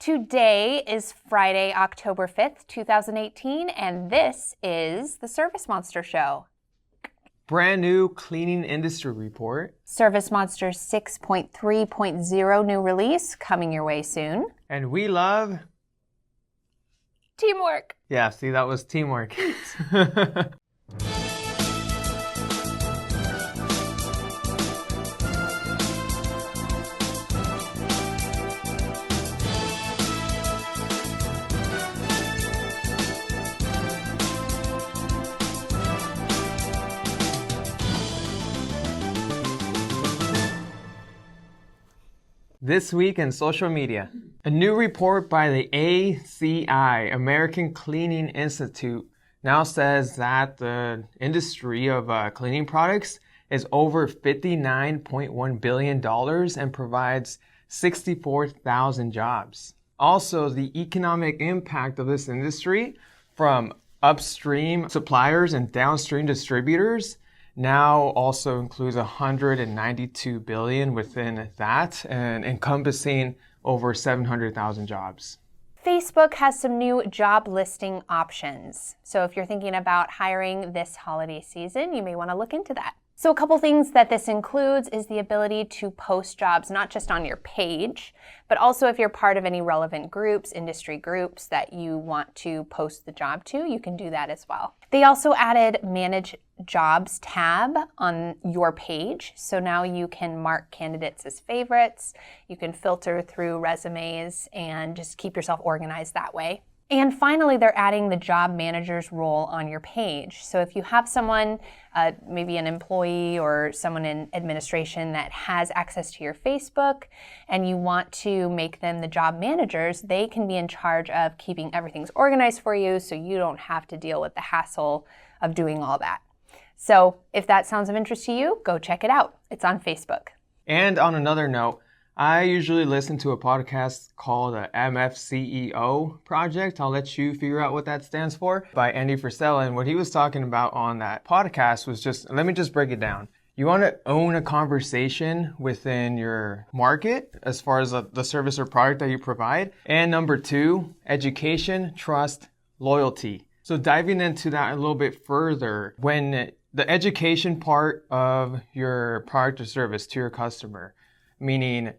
Today is Friday, October 5th, 2018, and this is the ServiceMonster Show. Brand new cleaning industry report. ServiceMonster's 6.3.0 new release coming your way soon. And we love teamwork. Yeah, see, that was teamwork. This week in social media, a new report by the ACI, American Cleaning Institute, now says that the industry of cleaning products is over $59.1 billion and provides 64,000 jobs. Also, the economic impact of this industry from upstream suppliers and downstream distributors now also includes $192 billion within that and encompassing over 700,000 jobs. Facebook has some new job listing options. So if you're thinking about hiring this holiday season, you may want to look into that. So a couple things that this includes is the ability to post jobs not just on your page, but also if you're part of any relevant groups, industry groups that you want to post the job to, you can do that as well. They also added Manage Jobs tab on your page. So now you can mark candidates as favorites. You can filter through resumes and just keep yourself organized that way. And finally, they're adding the job manager's role on your page. So if you have someone, maybe an employee or someone in administration that has access to your Facebook and you want to make them the job managers, they can be in charge of keeping everything organized for you so you don't have to deal with the hassle of doing all that. So if that sounds of interest to you, go check it out. It's on Facebook. And on another note, I usually listen to a podcast called the IMF CEO Project. I'll let you figure out what that stands for, by Andy Frisella. And what he was talking about on that podcast was just, let me just break it down. You want to own a conversation within your market as far as the service or product that you provide. And number two, education, trust, loyalty. So diving into that a little bit further, when the education part of your product or service to your customer, meaning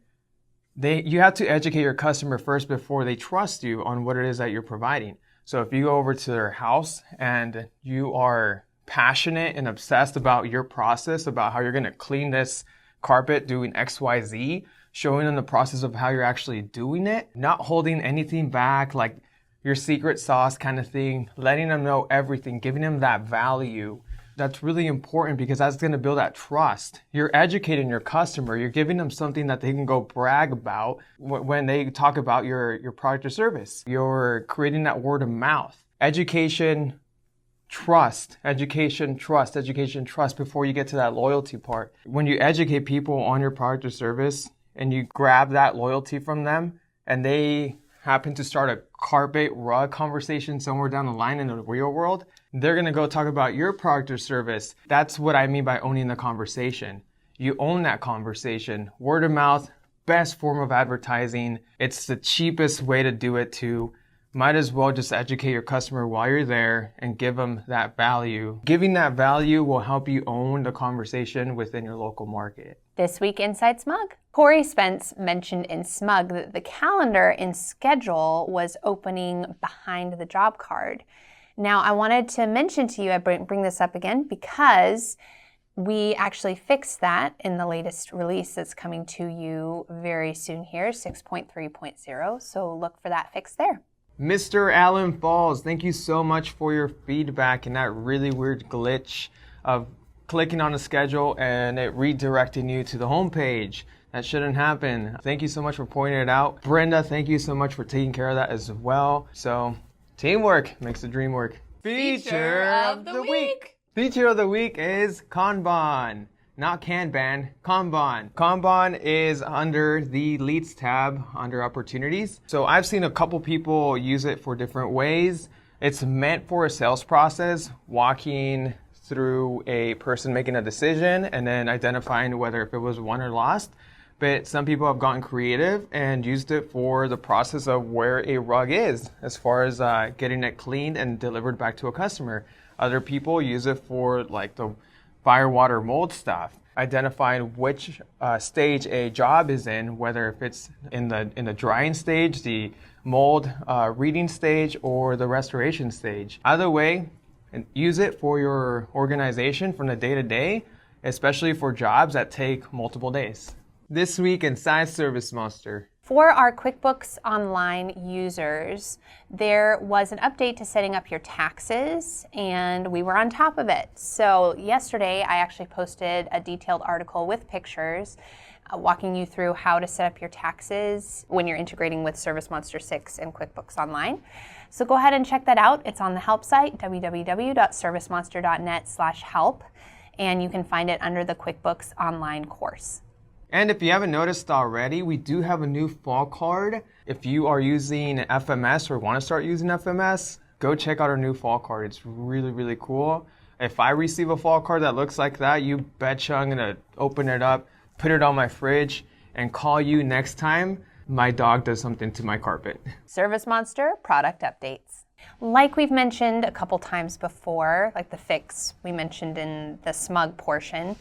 you have to educate your customer first before they trust you on what it is that you're providing. So if you go over to their house and you are passionate and obsessed about your process, about how you're going to clean this carpet doing XYZ, showing them the process of how you're actually doing it, not holding anything back, like your secret sauce kind of thing, letting them know everything, giving them that value. That's really important because that's going to build that trust. You're educating your customer. You're giving them something that they can go brag about when they talk about your product or service. You're creating that word of mouth. Education, trust. Education, trust. Education, trust before you get to that loyalty part. When you educate people on your product or service and you grab that loyalty from them and they happen to start a carpet rug conversation somewhere down the line in the real world, they're going to go talk about your product or service. That's what I mean by owning the conversation. You own that conversation. Word of mouth, best form of advertising. It's the cheapest way to do it too. Might as well just educate your customer while you're there and give them that value. Giving that value will help you own the conversation within your local market. This week inside Smug. Corey Spence mentioned in Smug that the calendar in Schedule was opening behind the job card. Now, I wanted to mention to you, I bring this up again because we actually fixed that in the latest release that's coming to you very soon here, 6.3.0. So look for that fix there. Mr. Alan Falls, thank you so much for your feedback and that really weird glitch of clicking on a schedule and it redirecting you to the homepage. That shouldn't happen. Thank you so much for pointing it out. Brenda, thank you so much for taking care of that as well. So, teamwork makes the dream work. Feature of the week. Feature of the week is Kanban. Not Kanban, Kanban. Kanban is under the Leads tab under Opportunities. So I've seen a couple people use it for different ways. It's meant for a sales process, walking through a person making a decision and then identifying whether if it was won or lost. But some people have gotten creative and used it for the process of where a rug is, as far as getting it cleaned and delivered back to a customer. Other people use it for like the fire, water, mold stuff, identifying which stage a job is in, whether if it's in the drying stage, the mold reading stage, or the restoration stage. Either way, and use it for your organization from the day to day, especially for jobs that take multiple days. This week inside ServiceMonster. For our QuickBooks Online users, there was an update to setting up your taxes, and we were on top of it. So yesterday, I actually posted a detailed article with pictures walking you through how to set up your taxes when you're integrating with ServiceMonster 6 and QuickBooks Online. So go ahead and check that out. It's on the help site, www.servicemonster.net/help, and you can find it under the QuickBooks Online course. And if you haven't noticed already, we do have a new fall card. If you are using FMS or want to start using FMS, go check out our new fall card. It's really, really cool. If I receive a fall card that looks like that, you betcha I'm going to open it up, put it on my fridge, and call you next time my dog does something to my carpet. ServiceMonster product updates. Like we've mentioned a couple times before, like the fix we mentioned in the smug portion,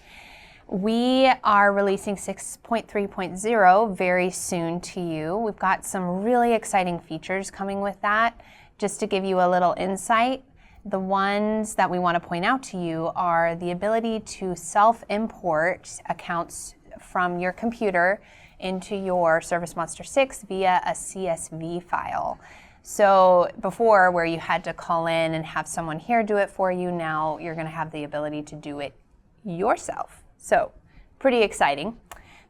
we are releasing 6.3.0 very soon to you. We've got some really exciting features coming with that. Just to give you a little insight, the ones that we want to point out to you are the ability to self-import accounts from your computer into your ServiceMonster 6 via a CSV file. So before, where you had to call in and have someone here do it for you, now you're going to have the ability to do it yourself. So pretty exciting.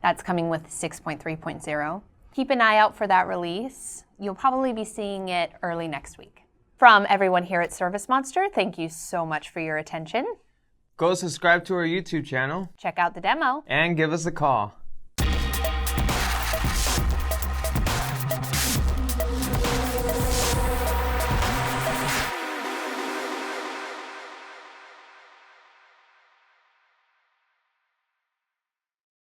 That's coming with 6.3.0. Keep an eye out for that release. You'll probably be seeing it early next week. From everyone here at ServiceMonster, thank you so much for your attention. Go subscribe to our YouTube channel. Check out the demo. And give us a call.